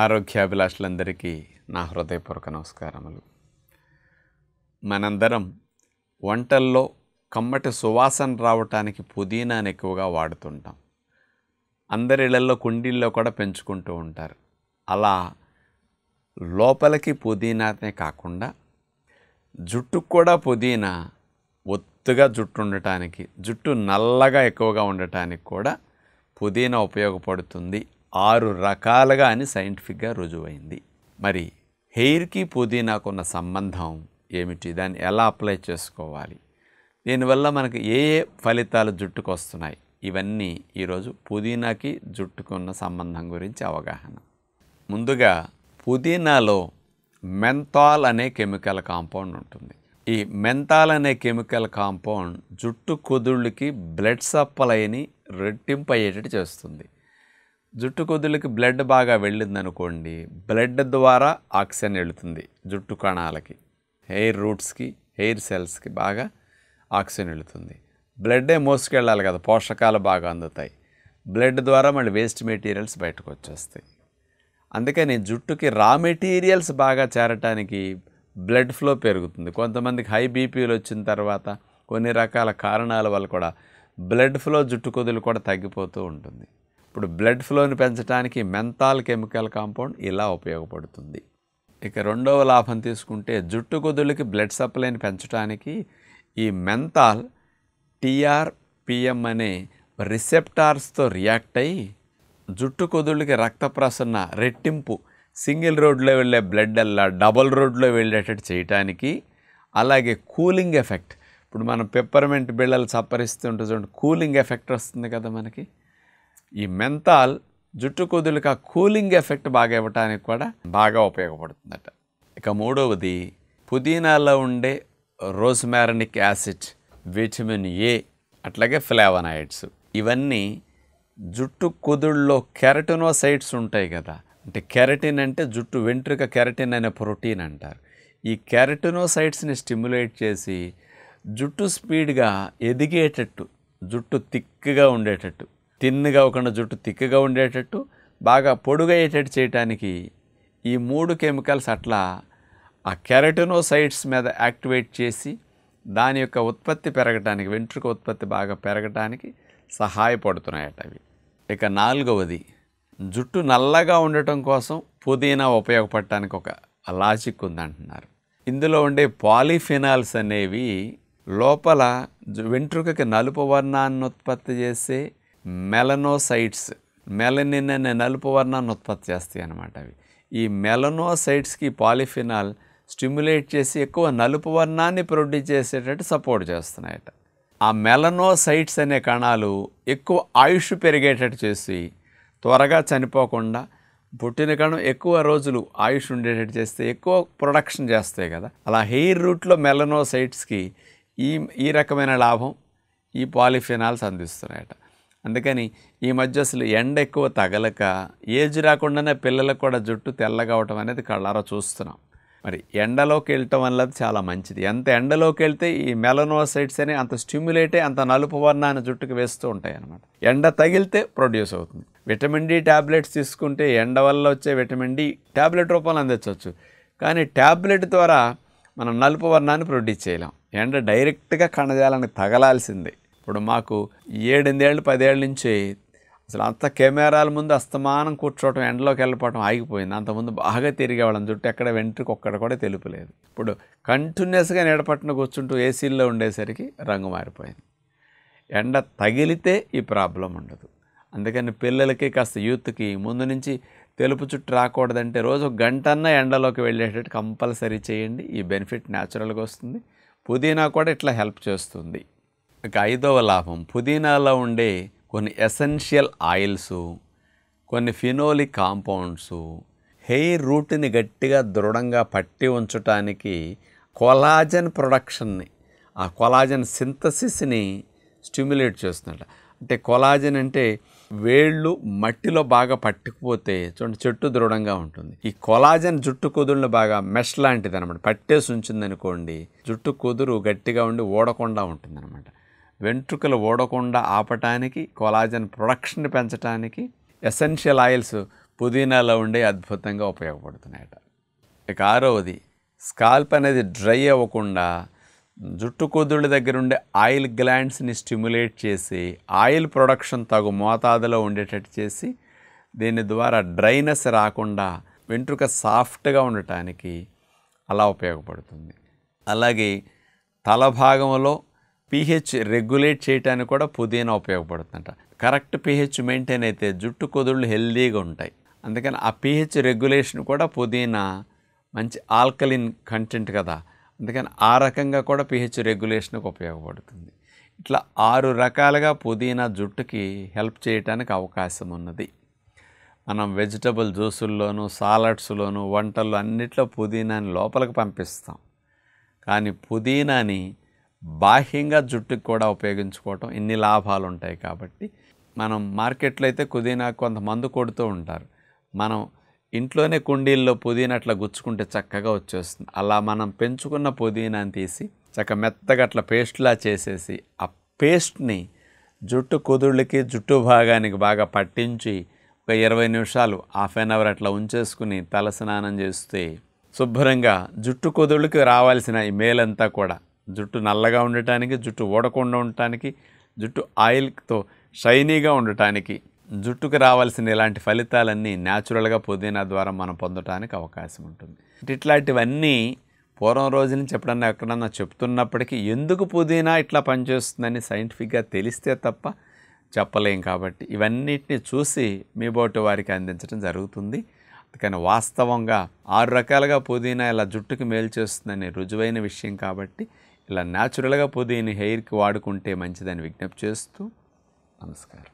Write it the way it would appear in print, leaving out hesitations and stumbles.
ఆరోగ్యాభిలాషులందరికీ నా హృదయపూర్వక నమస్కారములు. మనందరం వంటల్లో కమ్మటి సువాసన రావటానికి పుదీనాను ఎక్కువగా వాడుతుంటాం. అందరి ఇళ్లలో కుండీల్లో కూడా పెంచుకుంటూ ఉంటారు. అలా లోపలికి పుదీనానే కాకుండా జుట్టుకు కూడా పుదీనా ఒత్తుగా జుట్టు ఉండటానికి, జుట్టు నల్లగా ఎక్కువగా ఉండటానికి కూడా పుదీనా ఉపయోగపడుతుంది. 6 రకాలుగా అని సైంటిఫిక్గా రుజువైంది. మరి హెయిర్కి పుదీనాకున్న సంబంధం ఏమిటి, దాన్ని ఎలా అప్లై చేసుకోవాలి, దీనివల్ల మనకు ఏ ఫలితాలు జుట్టుకు వస్తున్నాయి, ఇవన్నీ ఈరోజు పుదీనాకి జుట్టుకున్న సంబంధం గురించి అవగాహన. ముందుగా పుదీనాలో మెంథాల్ అనే కెమికల్ కాంపౌండ్ ఉంటుంది. ఈ మెంథాల్ అనే కెమికల్ కాంపౌండ్ జుట్టు కుదుళ్ళకి బ్లడ్ సప్లైని రెట్టింపు అయ్యేటట్టు చేస్తుంది. జుట్టు కుదుళ్ళకి బ్లడ్ బాగా వెళ్ళిందనుకోండి, బ్లడ్ ద్వారా ఆక్సిజన్ వెళుతుంది జుట్టు కణాలకి, హెయిర్ రూట్స్కి, హెయిర్ సెల్స్కి బాగా ఆక్సిజన్ వెళుతుంది. బ్లడ్డే మోసుకెళ్ళాలి కదా, పోషకాలు బాగా అందుతాయి. బ్లడ్ ద్వారా మళ్ళీ వేస్ట్ మెటీరియల్స్ బయటకు వచ్చేస్తాయి. అందుకని జుట్టుకి రా మెటీరియల్స్ బాగా చేరటానికి బ్లడ్ ఫ్లో పెరుగుతుంది. కొంతమందికి హై బీపీలు వచ్చిన తర్వాత కొన్ని రకాల కారణాల వల్ల కూడా బ్లడ్ ఫ్లో జుట్టు కుదులు కూడా తగ్గిపోతూ ఉంటుంది. ఇప్పుడు బ్లడ్ ఫ్లోని పెంచడానికి మెంథాల్ కెమికల్ కాంపౌండ్ ఇలా ఉపయోగపడుతుంది. ఇక రెండవ లాభం తీసుకుంటే జుట్టు కుదులకి బ్లడ్ సప్లైని పెంచడానికి ఈ మెంథాల్ టీఆర్పిఎం అనే రిసెప్టార్స్తో రియాక్ట్ అయ్యి జుట్టు కుదుళ్ళకి రక్త ప్రసరణ రెట్టింపు, సింగిల్ రోడ్లో వెళ్ళే బ్లడ్ అలా డబుల్ రోడ్లో వెళ్ళేటట్టు చేయటానికి, అలాగే కూలింగ్ ఎఫెక్ట్, ఇప్పుడు మనం పెప్పర్మెంట్ బిళ్ళలు చప్పరిస్తుంటే చూడండి కూలింగ్ ఎఫెక్ట్ వస్తుంది కదా మనకి, ఈ మెంథాల్ జుట్టు కుదులకి ఆ కూలింగ్ ఎఫెక్ట్ బాగా ఇవ్వటానికి కూడా బాగా ఉపయోగపడుతుందట. ఇక మూడవది పుదీనాలో ఉండే రోజ్మారినిక్ యాసిడ్, విటమిన్ ఏ, అట్లాగే ఫ్లేవనాయిడ్స్, ఇవన్నీ జుట్టు కుదుళ్ళలో కెరటినోసైడ్స్ ఉంటాయి కదా, అంటే కెరటిన్ అంటే జుట్టు వెంట్రుక కెరటిన్ అనే ప్రోటీన్ అంటారు. ఈ కెరటినోసైడ్స్ని స్టిమ్యులేట్ చేసి జుట్టు స్పీడ్గా ఎదిగేటట్టు, జుట్టు థిక్గా ఉండేటట్టు, తిన్నుగా అవ్వకుండా జుట్టు థిక్గా ఉండేటట్టు, బాగా పొడుగయ్యేటట్టు చేయడానికి ఈ 3 కెమికల్స్ అట్లా ఆ కెరటినోసైడ్స్ మీద యాక్టివేట్ చేసి దాని యొక్క ఉత్పత్తి పెరగటానికి, వెంట్రుక ఉత్పత్తి బాగా పెరగటానికి సహాయపడుతున్నాయట అవి. ఇక నాలుగవది జుట్టు నల్లగా ఉండటం కోసం పుదీనా ఉపయోగపడటానికి ఒక లాజిక్ ఉందంటున్నారు. ఇందులో ఉండే పాలిఫినాల్స్ అనేవి లోపల వెంట్రుకకి నలుపు వర్ణాన్ని ఉత్పత్తి చేసే మెలనోసైట్స్, మెలనిన్ అనే నలుపు వర్ణాన్ని ఉత్పత్తి చేస్తాయి అన్నమాట. అవి ఈ మెలనోసైట్స్కి పాలిఫినాల్ స్టిమ్యులేట్ చేసి ఎక్కువ నలుపు వర్ణాన్ని ప్రొడ్యూస్ చేసేటట్టు సపోర్ట్ చేస్తున్నాయట. ఆ మెలనోసైట్స్ అనే కణాలు ఎక్కువ ఆయుష్ పెరిగేటట్టు చేసి త్వరగా చనిపోకుండా పుట్టిన కణం ఎక్కువ రోజులు ఆయుష్ ఉండేటట్టు చేస్తే ఎక్కువ ప్రొడక్షన్ చేస్తాయి కదా. అలా హెయిర్ రూట్లో మెలనోసైట్స్కి ఈ రకమైన లాభం ఈ పాలిఫినాల్స్ అందిస్తున్నాయట. అందుకని ఈ మధ్య అసలు ఎండ ఎక్కువ తగలక ఏజ్ రాకుండానే పిల్లలకు కూడా జుట్టు తెల్లగా అవటం అనేది కళ్ళారా చూస్తున్నాం. మరి ఎండలోకి వెళ్ళటం వల్ల చాలా మంచిది. ఎంత ఎండలోకి వెళ్తే ఈ మెలనోసైట్స్ అని అంత స్టిమ్యులేట్ అయ్యి అంత నలుపు వర్ణాన్ని జుట్టుకు వేస్తూ ఉంటాయి అన్నమాట. ఎండ తగిలితే ప్రొడ్యూస్ అవుతుంది. విటమిన్ డి ట్యాబ్లెట్స్ తీసుకుంటే ఎండ వల్ల వచ్చే విటమిన్ డి ట్యాబ్లెట్ రూపంలో అందించవచ్చు, కానీ ట్యాబ్లెట్ ద్వారా మనం నలుపు వర్ణాన్ని ప్రొడ్యూస్ చేయలేం. ఎండ డైరెక్ట్గా కణజాలానికి తగలాల్సిందే. ఇప్పుడు మాకు 7-8 ఏళ్ళు 10 ఏళ్ళ నుంచి అసలు అంత కెమెరాల ముందు అస్తమానం కూర్చోవటం, ఎండలోకి వెళ్ళిపోవటం ఆగిపోయింది. అంతకుముందు బాగా తిరిగేవాళ్ళం, జుట్టు ఎక్కడ వెంట్రుకు ఒక్కడ కూడా తెలుపులేదు. ఇప్పుడు కంటిన్యూస్గా నీడపట్టున కూర్చుంటూ ఏసీల్లో ఉండేసరికి రంగు మారిపోయింది. ఎండ తగిలితే ఈ ప్రాబ్లం ఉండదు. అందుకని పిల్లలకి కాస్త యూత్కి ముందు నుంచి తెలుపు చుట్టూ రాకూడదంటే రోజు 1 గంటన్నా ఎండలోకి వెళ్ళేటట్టు కంపల్సరీ చేయండి. ఈ బెనిఫిట్ న్యాచురల్గా వస్తుంది. పుదీనా కూడా ఇట్లా హెల్ప్ చేస్తుంది. ఇక 5వ లాభం పుదీనాలో ఉండే కొన్ని ఎసెన్షియల్ ఆయిల్స్, కొన్ని ఫినోలిక్ కాంపౌండ్స్ హెయిర్ రూట్ని గట్టిగా దృఢంగా పట్టి ఉంచడానికి కొలాజన్ ప్రొడక్షన్ని, ఆ కొలాజన్ సింథసిస్ని స్టిమ్యులేట్ చేస్తున్నట్ట. అంటే కొలాజన్ అంటే వేళ్ళు మట్టిలో బాగా పట్టుకుపోతే చూడండి చెట్టు దృఢంగా ఉంటుంది. ఈ కొలాజన్ జుట్టు కుదురును బాగా మెష్ లాంటిది అనమాట, పట్టేసి ఉంచిందనుకోండి జుట్టు కుదురు గట్టిగా ఉండి ఊడకుండా ఉంటుంది అనమాట. వెంట్రుకలు ఊడకుండా ఆపటానికి, కొలాజన్ ప్రొడక్షన్ పెంచడానికి ఎసెన్షియల్ ఆయిల్స్ పుదీనాలో ఉండే అద్భుతంగా ఉపయోగపడుతున్నాయట. ఇక 6వది, స్కాల్ప్ అనేది డ్రై అవ్వకుండా జుట్టు కుదుళ్ళ దగ్గర ఉండే ఆయిల్ గ్లాండ్స్ని స్టిమ్యులేట్ చేసి ఆయిల్ ప్రొడక్షన్ తగు మోతాదులో ఉండేటట్టు చేసి దీని ద్వారా డ్రైనెస్ రాకుండా వెంట్రుక సాఫ్ట్గా ఉండటానికి అలా ఉపయోగపడుతుంది. అలాగే తల భాగంలో pH రెగ్యులేట్ చేయడానికి కూడా పుదీనా ఉపయోగపడుతుందంట. కరెక్ట్ pH మెయింటైన్ అయితే జుట్టు కుదుళ్ళు హెల్దీగా ఉంటాయి. అందుకని ఆ pH రెగ్యులేషన్ కూడా పుదీనా మంచి ఆల్కలిన్ కంటెంట్ కదా, అందుకని ఆ రకంగా కూడా pH రెగ్యులేషన్కి ఉపయోగపడుతుంది. ఇట్లా 6 రకాలుగా పుదీనా జుట్టుకి హెల్ప్ చేయడానికి అవకాశం ఉన్నది. మనం వెజిటబుల్ జ్యూసుల్లోనూ సాలడ్స్లోనూ వంటల్లో అన్నిట్లో పుదీనాని లోపలికి పంపిస్తాం. కానీ పుదీనాని బాహ్యంగా జుట్టుకు కూడా ఉపయోగించుకోవటం ఇన్ని లాభాలు ఉంటాయి. కాబట్టి మనం మార్కెట్లో అయితే పుదీనా కొంత మందు కొడుతూ ఉంటారు. మనం ఇంట్లోనే కుండీల్లో పుదీనా అట్లా గుచ్చుకుంటే చక్కగా వచ్చేస్తుంది. అలా మనం పెంచుకున్న పుదీనాని తీసి మెత్తగా అట్లా పేస్ట్లా చేసేసి ఆ పేస్ట్ని జుట్టు కుదుళ్ళకి జుట్టు భాగానికి బాగా పట్టించి ఒక 20 నిమిషాలు హాఫ్ అన్ అవర్ అట్లా ఉంచేసుకుని తల స్నానం చేస్తే శుభ్రంగా జుట్టు కుదుళ్ళకి రావాల్సిన ఈ మేలంతా కూడా జుట్టు నల్లగా ఉండటానికి, జుట్టు ఊడకుండా ఉండటానికి, జుట్టు ఆయిల్తో షైనీగా ఉండటానికి, జుట్టుకు రావాల్సిన ఇలాంటి ఫలితాలన్నీ న్యాచురల్గా పుదీనా ద్వారా మనం పొందడానికి అవకాశం ఉంటుంది. ఇట్లాంటివన్నీ పూర్వం రోజు నుంచి ఎప్పుడన్నా ఎక్కడన్నా చెప్తున్నప్పటికీ ఎందుకు పుదీనా ఇట్లా పనిచేస్తుందని సైంటిఫిక్గా తెలిస్తే తప్ప చెప్పలేం. కాబట్టి ఇవన్నిటిని చూసి మీ బోటి వారికి అందించడం జరుగుతుంది. అందుకని వాస్తవంగా 6 రకాలుగా పుదీనా ఇలా జుట్టుకి మేలు చేస్తుందని రుజువైన విషయం. కాబట్టి ఇలా న్యాచురల్గా పుదీనా హెయిర్కి వాడుకుంటే మంచిదని విజ్ఞప్తి చేస్తూ నమస్కారం.